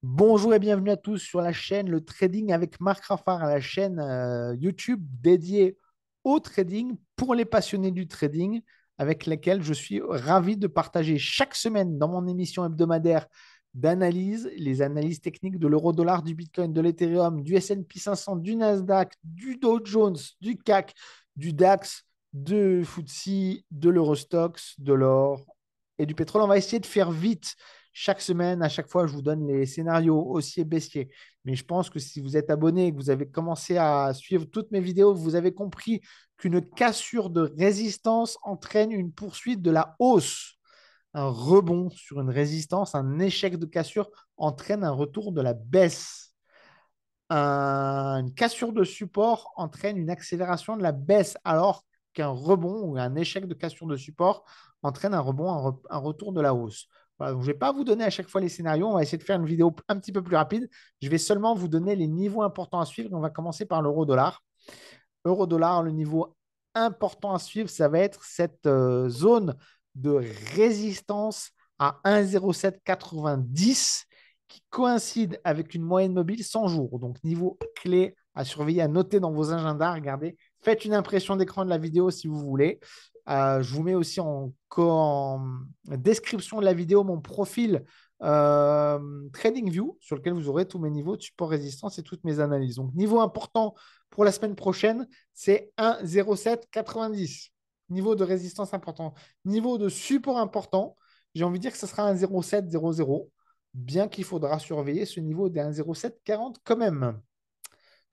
Bonjour et bienvenue à tous sur la chaîne Le Trading avec Marc Raffard, la chaîne YouTube dédiée au trading pour les passionnés du trading, avec laquelle je suis ravi de partager chaque semaine dans mon émission hebdomadaire d'analyse, les analyses techniques de l'euro-dollar, du Bitcoin, de l'Ethereum, du S&P 500, du Nasdaq, du Dow Jones, du CAC, du DAX, de FTSE, de l'Eurostoxx, de l'or et du pétrole. On va essayer de faire vite chaque semaine, à chaque fois, je vous donne les scénarios haussiers, baissiers. Mais je pense que si vous êtes abonné et que vous avez commencé à suivre toutes mes vidéos, vous avez compris qu'une cassure de résistance entraîne une poursuite de la hausse. Un rebond sur une résistance, un échec de cassure entraîne un retour de la baisse. Une cassure de support entraîne une accélération de la baisse, alors qu'un rebond ou un échec de cassure de support entraîne un rebond, un retour de la hausse. Voilà, donc je ne vais pas vous donner à chaque fois les scénarios. On va essayer de faire une vidéo un petit peu plus rapide. Je vais seulement vous donner les niveaux importants à suivre. On va commencer par l'euro-dollar. Euro-dollar, le niveau important à suivre, ça va être cette zone de résistance à 1,0790 qui coïncide avec une moyenne mobile 100 jours. Donc, niveau clé à surveiller, à noter dans vos agendas. Regardez, faites une impression d'écran de la vidéo si vous voulez. Je vous mets aussi en description de la vidéo mon profil TradingView sur lequel vous aurez tous mes niveaux de support résistance et toutes mes analyses. Donc, niveau important pour la semaine prochaine, c'est 1,0790. Niveau de résistance important. Niveau de support important, j'ai envie de dire que ce sera 1,0700, bien qu'il faudra surveiller ce niveau des 1,0740 quand même.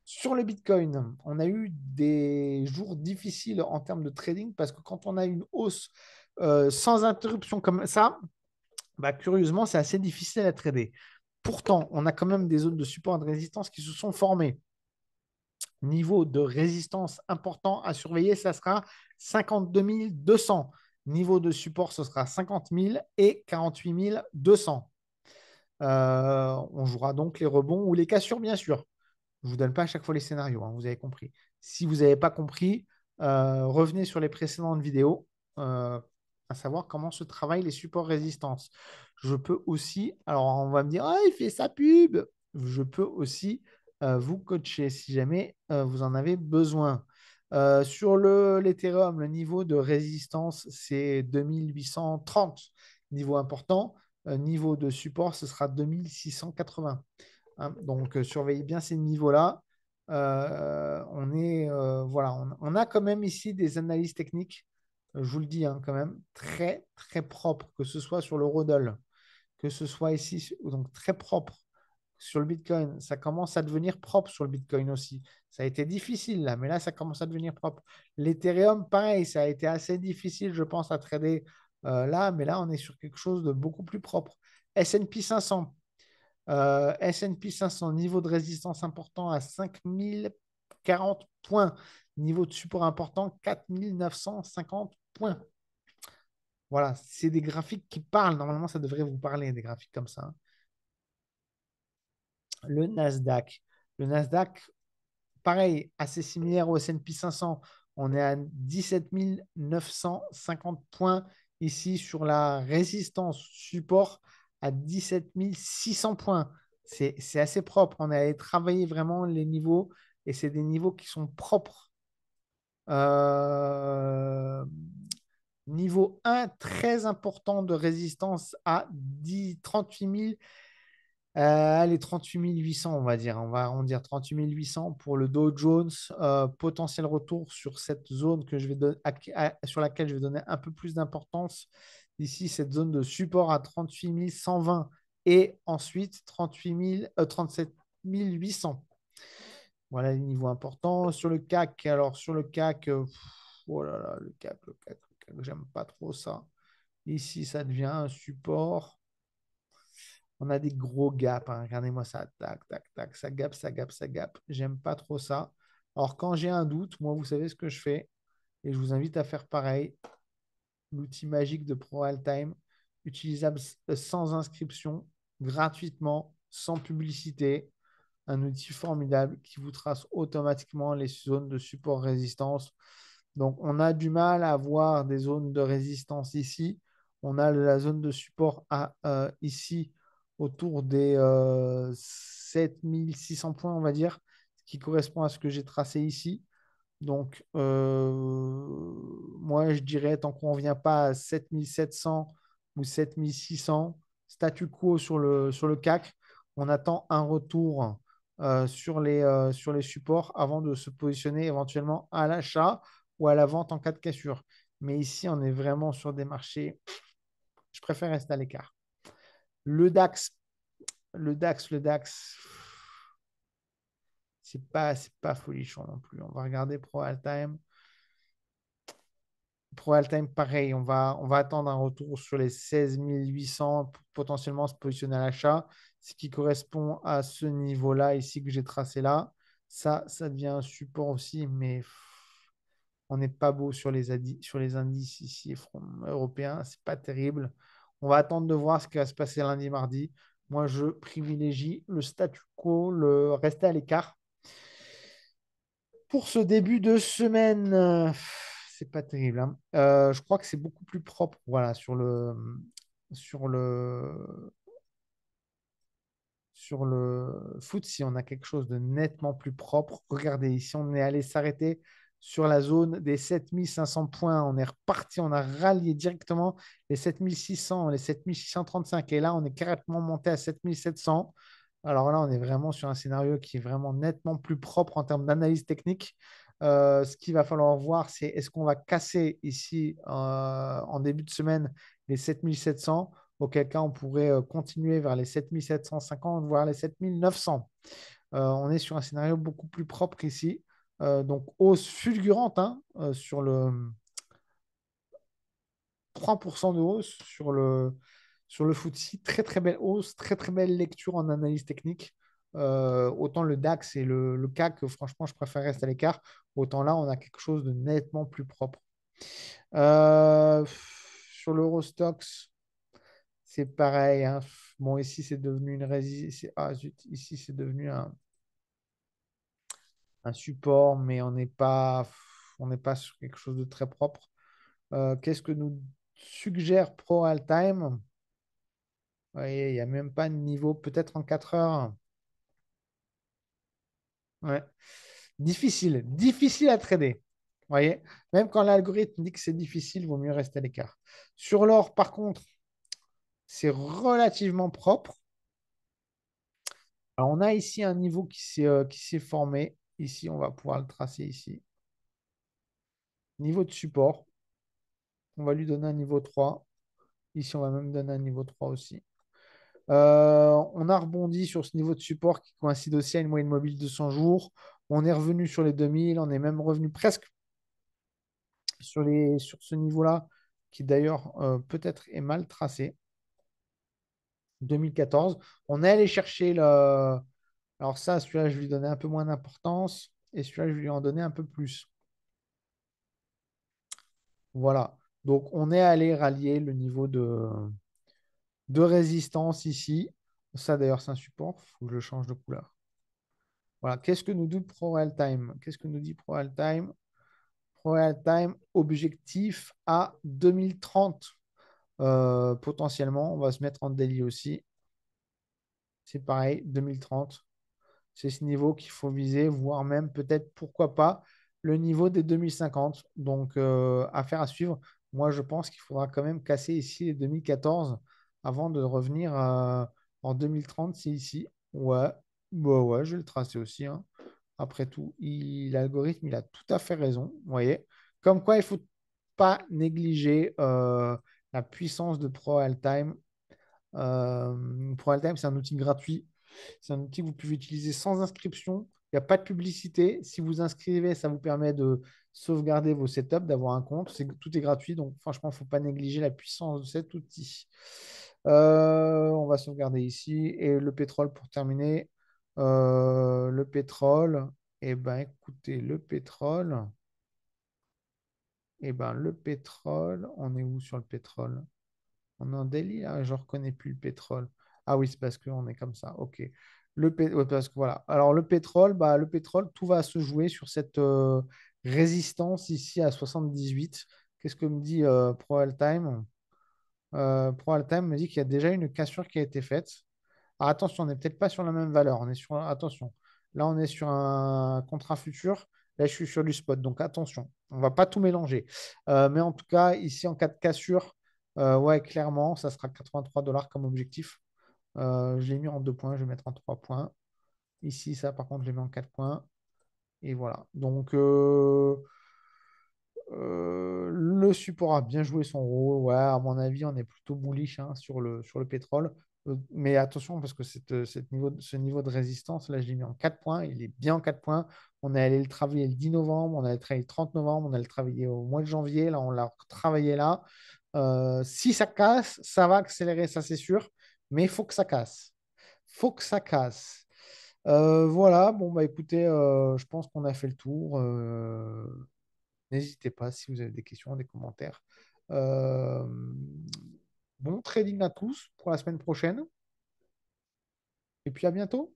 Sur le Bitcoin, on a eu des jours difficiles en termes de trading parce que quand on a une hausse sans interruption comme ça, bah, curieusement, c'est assez difficile à trader. Pourtant, on a quand même des zones de support et de résistance qui se sont formées. Niveau de résistance important à surveiller, ça sera 52 200. Niveau de support, ce sera 50 000 et 48 200. On jouera donc les rebonds ou les cassures, bien sûr. Je ne vous donne pas à chaque fois les scénarios, hein, vous avez compris. Si vous n'avez pas compris, revenez sur les précédentes vidéos, euh, à savoir comment se travaillent les supports résistance. Je peux aussi, alors on va me dire, ah, il fait sa pub. Je peux aussi vous coacher si jamais vous en avez besoin. Sur l'Ethereum, le niveau de résistance, c'est 2830, niveau important. Niveau de support, ce sera 2680. Hein. Donc, surveillez bien ces niveaux-là. Voilà, on a quand même ici des analyses techniques, je vous le dis, hein, quand même, très, très propres, que ce soit sur le Rodol, que ce soit ici, donc très propre sur le Bitcoin. Ça commence à devenir propre sur le Bitcoin aussi. Ça a été difficile là, mais là, ça commence à devenir propre. L'Ethereum, pareil, ça a été assez difficile, je pense, à trader là, mais là, on est sur quelque chose de beaucoup plus propre. S&P 500. S&P 500, niveau de résistance important à 5040 points. Niveau de support important, 4950 points. Voilà, c'est des graphiques qui parlent. Normalement, ça devrait vous parler, des graphiques comme ça. Hein. Le Nasdaq. Le Nasdaq, pareil, assez similaire au S&P 500. On est à 17 950 points ici sur la résistance support à 17 600 points. C'est assez propre. On est allé travailler vraiment les niveaux et c'est des niveaux qui sont propres. Euh, Niveau 1, très important de résistance à 38 000. Allez, 38 800, on va dire. On va arrondir 38 800 pour le Dow Jones. Potentiel retour sur cette zone que je vais sur laquelle je vais donner un peu plus d'importance. Ici, cette zone de support à 38 120 et ensuite 37 800. Voilà les niveaux importants. Sur le CAC, alors sur le CAC, oh là là, le CAC, j'aime pas trop ça. Ici, ça devient un support. On a des gros gaps. Hein. Regardez-moi ça. Tac, tac, tac. Ça gap, ça gap, ça gap. J'aime pas trop ça. Alors, quand j'ai un doute, moi, vous savez ce que je fais. Et je vous invite à faire pareil. L'outil magique de Pro Time, utilisable sans inscription, gratuitement, sans publicité. Un outil formidable qui vous trace automatiquement les zones de support résistance. Donc, on a du mal à avoir des zones de résistance ici. On a la zone de support ici autour des 7600 points, on va dire, ce qui correspond à ce que j'ai tracé ici. Donc, moi, je dirais, tant qu'on ne revient pas à 7700 ou 7600, statu quo sur le CAC, on attend un retour sur les supports avant de se positionner éventuellement à l'achat ou à la vente en cas de cassure. Mais ici, on est vraiment sur des marchés, je préfère rester à l'écart. Le DAX, le DAX, c'est pas folichon non plus. On va regarder Pro All-Time. Pro All-Time, pareil, on va attendre un retour sur les 16 800 pour potentiellement se positionner à l'achat, ce qui correspond à ce niveau-là ici que j'ai tracé là. Ça devient un support aussi, mais on n'est pas beau sur les indices ici européens, c'est pas terrible. On va attendre de voir ce qui va se passer lundi, mardi. Moi, je privilégie le statu quo, le rester à l'écart. Pour ce début de semaine, c'est pas terrible, hein. Je crois que c'est beaucoup plus propre, voilà, sur le, sur le foot. Si on a quelque chose de nettement plus propre, regardez ici, on est allé s'arrêter sur la zone des 7500 points. On est reparti, on a rallié directement les 7600, les 7635. Et là, on est carrément monté à 7700. Alors là, on est vraiment sur un scénario qui est vraiment nettement plus propre en termes d'analyse technique. Ce qu'il va falloir voir, c'est est-ce qu'on va casser ici en début de semaine les 7700, auquel cas on pourrait continuer vers les 7750, voire les 7900. On est sur un scénario beaucoup plus propre ici. Donc, hausse fulgurante, hein, sur le 3% de hausse sur le FTSE. Très, très belle hausse, très, très belle lecture en analyse technique. Autant le DAX et le CAC, franchement, je préfère rester à l'écart. Autant là, on a quelque chose de nettement plus propre. Euh, Sur l'Eurostox, c'est pareil, hein. Bon, ici, c'est devenu une résistance. Ah, zut, ici, c'est devenu un support, mais on n'est pas sur quelque chose de très propre. Qu'est-ce que nous suggère Pro All-Time? Vous voyez, il n'y a même pas de niveau, peut-être en 4 heures. Ouais. Difficile, difficile à trader. Vous voyez, même quand l'algorithme dit que c'est difficile, il vaut mieux rester à l'écart. Sur l'or, par contre, c'est relativement propre. Alors, on a ici un niveau qui s'est formé. Ici, on va pouvoir le tracer ici. Niveau de support, on va lui donner un niveau 3. Ici, on va même donner un niveau 3 aussi. On a rebondi sur ce niveau de support qui coïncide aussi à une moyenne mobile de 100 jours. On est revenu sur les 2000. On est même revenu presque sur ce niveau-là, qui d'ailleurs peut-être est mal tracé. 2014. On est allé chercher le. Alors ça, celui-là, je vais lui donner un peu moins d'importance. Et celui-là, je vais lui en donner un peu plus. Voilà. Donc, on est allé rallier le niveau de résistance ici. Ça, d'ailleurs, c'est un support. Il faut que je change de couleur. Voilà. Qu'est-ce que nous dit Pro Real Time? Qu'est-ce que nous dit Pro Real Time? Pro Real Time, objectif à 2030. Potentiellement, on va se mettre en daily aussi. C'est pareil, 2030. C'est ce niveau qu'il faut viser, voire même peut-être, pourquoi pas, le niveau des 2050. Donc, affaire à suivre. Moi, je pense qu'il faudra quand même casser ici les 2014 avant de revenir en 2030. C'est ici. Ouais, bah ouais, je vais le tracer aussi, hein. Après tout, l'algorithme, il a tout à fait raison. Vous voyez? Comme quoi, il ne faut pas négliger la puissance de Pro Time. Pro Time, c'est un outil gratuit. C'est un outil que vous pouvez utiliser sans inscription. Il n'y a pas de publicité. Si vous inscrivez, ça vous permet de sauvegarder vos setups, d'avoir un compte. Tout est gratuit. Donc, franchement, il ne faut pas négliger la puissance de cet outil. On va sauvegarder ici. Et le pétrole pour terminer. Le pétrole. Eh ben, écoutez, le pétrole. Eh ben, le pétrole. On est où sur le pétrole? On est en daily, là, je ne reconnais plus le pétrole. Ah oui, c'est parce qu'on est comme ça. OK. Ouais, parce que voilà. Alors, le pétrole, tout va se jouer sur cette résistance ici à 78. Qu'est-ce que me dit Pro All Time? Pro All Time me dit qu'il y a déjà une cassure qui a été faite. Ah, attention, on n'est peut-être pas sur la même valeur. On est sur, attention, là, on est sur un contrat futur. Là, je suis sur du spot. Donc, attention, on ne va pas tout mélanger. Mais en tout cas, ici, en cas de cassure, ouais, clairement, ça sera 83 dollars comme objectif. Je l'ai mis en 2 points. Je vais mettre en 3 points. Ici, ça, par contre, je l'ai mis en 4 points. Et voilà. Donc, le support a bien joué son rôle. Ouais, à mon avis, on est plutôt bullish hein, sur le pétrole. Mais attention, parce que ce niveau de résistance, là, je l'ai mis en 4 points. Il est bien en 4 points. On est allé le travailler le 10 novembre, on a allé le travailler le 30 novembre, on a allé le travailler au mois de janvier. Là, on l'a travaillé là. Si ça casse, ça va accélérer, ça c'est sûr. Mais il faut que ça casse. Faut que ça casse. Voilà, bon, bah écoutez, je pense qu'on a fait le tour. N'hésitez pas si vous avez des questions, des commentaires. Euh, Bon trading à tous pour la semaine prochaine. Et puis à bientôt.